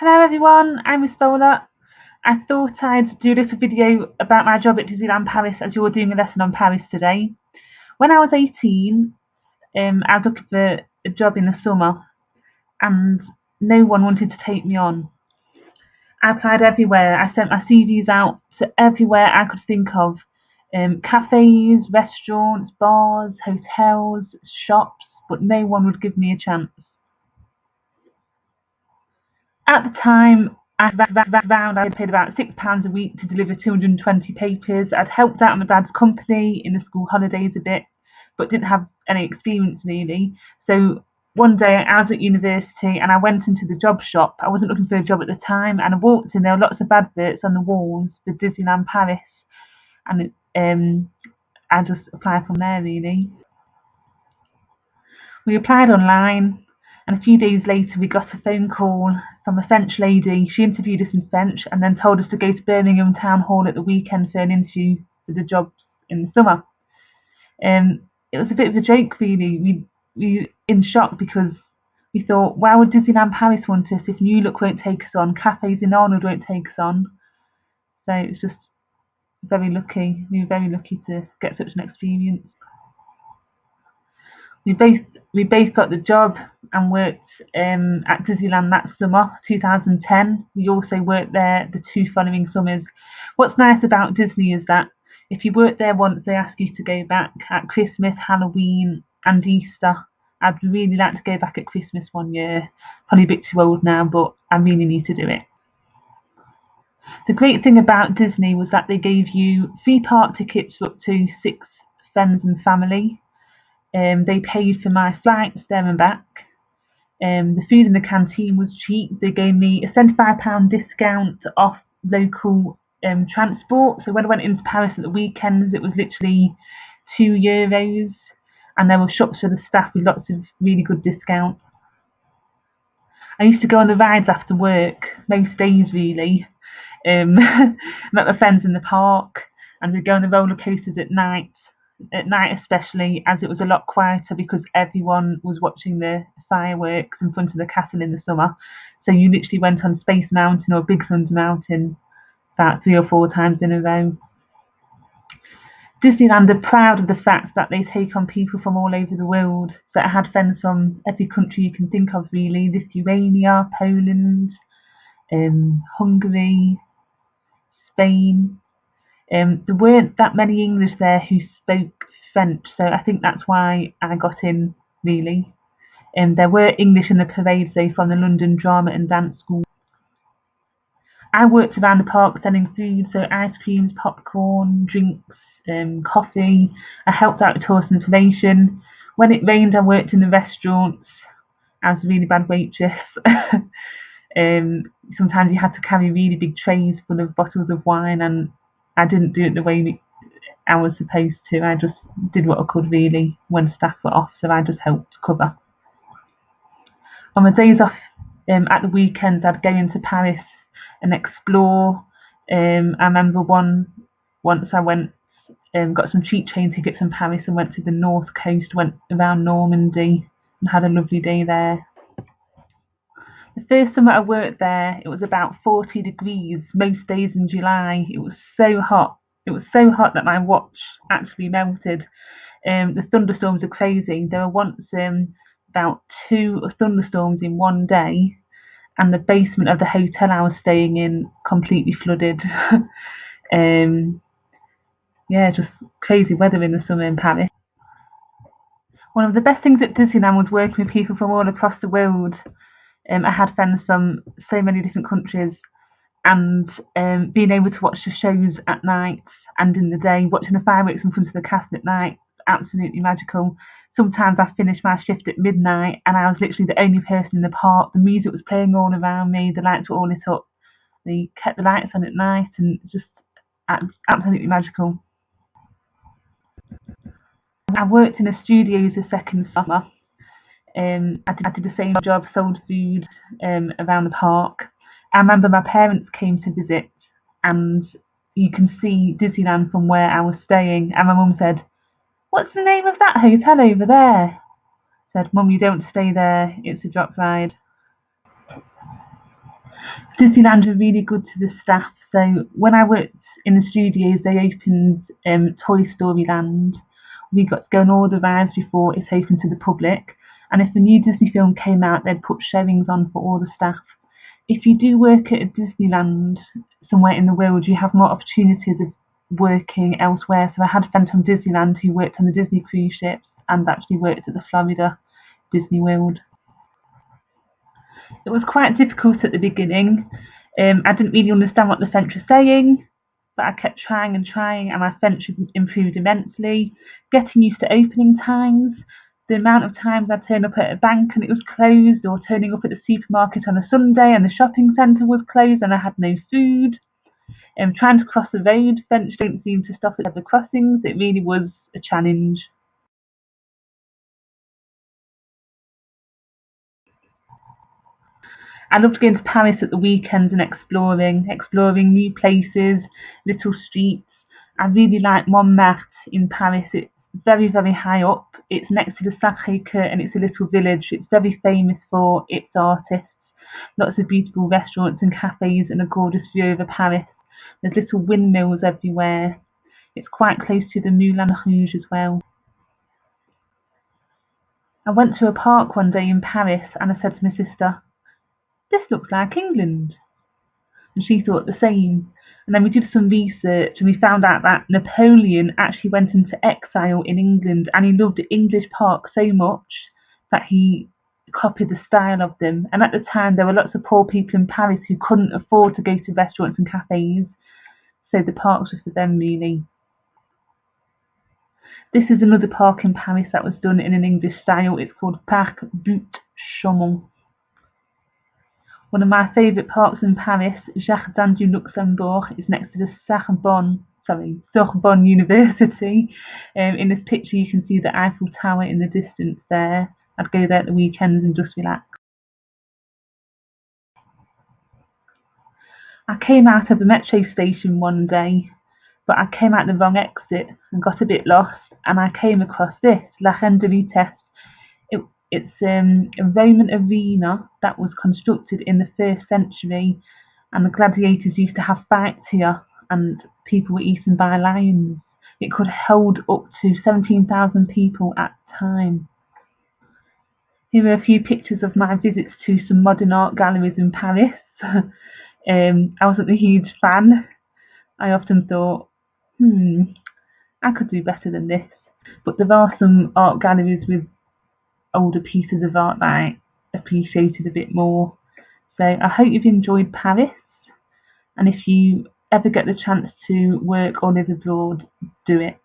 Hello everyone, I'm Miss Bowler. I thought I'd do a little video about my job at Disneyland Paris as you're doing a lesson on Paris today. When I was 18, I was looking for a job in the summer and no one wanted to take me on. I applied everywhere. I sent my CVs out to everywhere I could think of. Cafes, restaurants, bars, hotels, shops, but no one would give me a chance. At the time, I found I paid about £6 a week to deliver 220 papers. I'd helped out my dad's company in the school holidays a bit, but didn't have any experience really. So one day I was at university and I went into the job shop. I wasn't looking for a job at the time, and I walked in. There were lots of adverts on the walls for Disneyland Paris, and I just applied from there really. We applied online, and a few days later we got a phone call from a French lady. She interviewed us in French and then told us to go to Birmingham Town Hall at the weekend for an interview for the jobs in the summer. It was a bit of a joke, really. We in shock because we thought, why would Disneyland Paris want us if New Look won't take us on, cafes in Arnold won't take us on? So it's just very lucky. We were very lucky to get such an experience. We both got the job and worked at Disneyland that summer, 2010. We also worked there the two following summers. What's nice about Disney is that if you work there once, they ask you to go back at Christmas, Halloween, and Easter. I'd really like to go back at Christmas one year. Probably a bit too old now, but I really need to do it. The great thing about Disney was that they gave you free park tickets for up to 6 friends and family. They paid for my flights there and back. The food in the canteen was cheap. They gave me a £75 discount off local transport. So when I went into Paris at the weekends, it was literally €2, and there were shops for the staff with lots of really good discounts. I used to go on the rides after work most days, really. Met my friends in the park, and we'd go on the roller coasters at night. At night, especially, as it was a lot quieter because everyone was watching the fireworks in front of the castle in the summer. So you literally went on Space Mountain or Big Thunder Mountain about 3 or 4 times in a row. Disneyland are proud of the fact that they take on people from all over the world. So I had friends from every country you can think of, really: Lithuania, Poland, Hungary, Spain. There weren't that many English there who spoke French, so I think that's why I got in, really. There were English in the parades, though, from the London Drama and Dance School. I worked around the park selling food, so ice creams, popcorn, drinks, coffee. I helped out with tourist information. When it rained, I worked in the restaurants. I was a really bad waitress. Sometimes you had to carry really big trays full of bottles of wine, and I didn't do it the way I was supposed to. I just did what I could, really, when staff were off, so I just helped cover. On my days off at the weekends, I'd go into Paris and explore. I remember once I went, got some cheap train tickets in Paris and went to the north coast, went around Normandy and had a lovely day there. The first summer I worked there, it was about 40 degrees most days in July. It was so hot. It was so hot that my watch actually melted. The thunderstorms are crazy. There were once about 2 thunderstorms in one day, and the basement of the hotel I was staying in completely flooded. Yeah, just crazy weather in the summer in Paris. One of the best things at Disneyland was working with people from all across the world. I had friends from so many different countries, and being able to watch the shows at night and in the day, watching the fireworks in front of the castle at night, absolutely magical. Sometimes I finished my shift at midnight and I was literally the only person in the park. The music was playing all around me, the lights were all lit up. They kept the lights on at night, and just absolutely magical. I worked in a studio the second summer. I did the same job, sold food around the park. I remember my parents came to visit, and you can see Disneyland from where I was staying. And my mum said, "What's the name of that hotel over there?" I said, "Mum, you don't stay there. It's a drop ride." Disneyland were really good to the staff. So when I worked in the studios, they opened Toy Story Land. We got to go on all the rides before it's open to the public. And if a new Disney film came out, they'd put showings on for all the staff. If you do work at a Disneyland somewhere in the world, you have more opportunities of working elsewhere. So I had a friend from Disneyland who worked on the Disney cruise ships and actually worked at the Florida Disney World. It was quite difficult at the beginning. I didn't really understand what the French were saying, but I kept trying and trying, and my French improved immensely. Getting used to opening times, the amount of times I'd turn up at a bank and it was closed, or turning up at the supermarket on a Sunday and the shopping centre was closed and I had no food. Trying to cross the road, French don't seem to stop at the crossings. It really was a challenge. I loved going to Paris at the weekends and exploring new places, little streets. I really like Montmartre in Paris. It's very, very high up. It's next to the Sacré-Cœur and it's a little village. It's very famous for its artists. Lots of beautiful restaurants and cafes and a gorgeous view over Paris. There's little windmills everywhere. It's quite close to the Moulin Rouge as well. I went to a park one day in Paris and I said to my sister, "This looks like England." And she thought the same. And then we did some research and we found out that Napoleon actually went into exile in England and he loved English parks so much that he copied the style of them. And at the time, there were lots of poor people in Paris who couldn't afford to go to restaurants and cafes, so the parks were for them, really. This is another park in Paris that was done in an English style. It's called Parc Butte Chaumont. One of my favourite parks in Paris, Jardin du Luxembourg, is next to the Sorbonne University. In this picture you can see the Eiffel Tower in the distance there. I'd go there at the weekends and just relax. I came out of the metro station one day, but I came out the wrong exit and got a bit lost, and I came across this, La Reine de Vitesse. It's a Roman arena that was constructed in the 1st century, and the gladiators used to have fights here, and people were eaten by lions. It could hold up to 17,000 people at a time. Here are a few pictures of my visits to some modern art galleries in Paris. I wasn't a huge fan. I often thought, I could do better than this. But there are some art galleries with older pieces of art that I appreciated a bit more. So I hope you've enjoyed Paris, and if you ever get the chance to work or live abroad, do it.